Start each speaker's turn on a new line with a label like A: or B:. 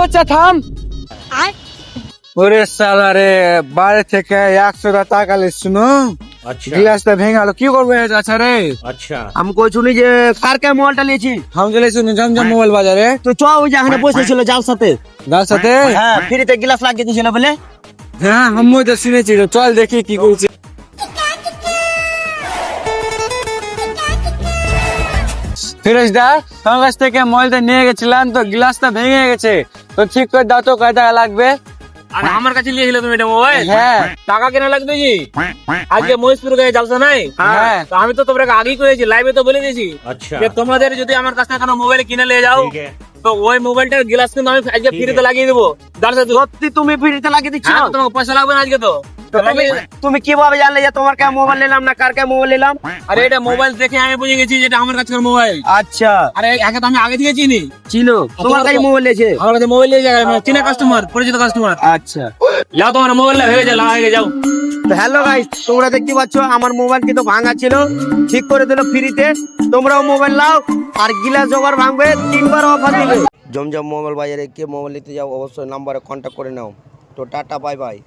A: বাচ্চা থাম। ওরে সালা রে, বাইরে থেকে 100 টাকা লিখছুনো, গ্লাসটা ভেঙে গেল, কি করবো? আচ্ছা রে,
B: আমি কইছুনি যে কার কে মোবাইলটা নিয়েছি।
A: হাম চলেছি জমজম মোবাইল বাজারে।
B: তো চ ওই যে এখানে বসেছিল যার সাথে,
A: যার সাথে
B: হ্যাঁ ফ্রিতে গ্লাস লাগিয়ে দিয়েছিল বলে।
A: হ্যাঁ আমি তো শুনেছি, চল দেখি কি করছে। ফিরোজ দা, তোমার কাছ থেকে মোবাইলটা নিয়ে গেছিলাম, তো গ্লাসটা ভেঙে গেছে, তো ঠিক করে দাও তো, কয় টাকা লাগবে?
C: আর আমার কাছে নিয়েছিলে তুমি এটা মোবাইল?
A: হ্যাঁ।
C: টাকা কেনা লাগবে জি? আজকে মহেশপুর গায়ে যাবো নাই?
A: হ্যাঁ।
C: তো আমি তো তোমাকে আগেই করেছি, লাইভে তো বলে দিয়েছি যে তোমাদের যদি আমার কাছ থেকে মোবাইল কিনে নিয়ে যাও, তো ওই মোবাইলটার গ্লাস কিন্তু আমি আজকে ফ্রিতে লাগিয়ে দেবো।
B: সত্যি তুমি ফ্রিতে লাগিয়ে দিচ্ছ?
C: হ্যাঁ, তোমাকে পয়সা লাগবে না আজকে তো।
B: তুমি কিভাবে জানলে যে তোমার কে মোবাইল নিলাম না কার কে মোবাইল নিলাম?
C: আরে এটা মোবাইল দেখে আমি বুঝে গেছি যেটা আমার কাছের মোবাইল।
B: আচ্ছা,
C: আরে একে তো আমি আগে থেকে চিনি।
B: ছিল তোমার কাছে মোবাইল নিয়েছে?
C: আমার কাছে মোবাইল নিয়ে যাবে, চিনা কাস্টমার, পরিচিত কাস্টমার।
B: আচ্ছা,
C: যাও তোমার মোবাইলটা হয়ে যায়, হয়ে যাও।
B: হ্যালো গাইস, তোমরা দেখতে পাচ্ছ আমার মোবাইল কিন্তু ভাঙা ছিল, ঠিক করে দিল ফ্রিতে। তোমরাও মোবাইল নাও, আর গিলাস যবার ভাঙবে 3 বার অফার দিবে। জমজম মোবাইল বাজারে কে মোবাইল নিতে যাও অবশ্যই নাম্বারে কন্ট্যাক্ট করে নাও। তো টাটা, বাই বাই।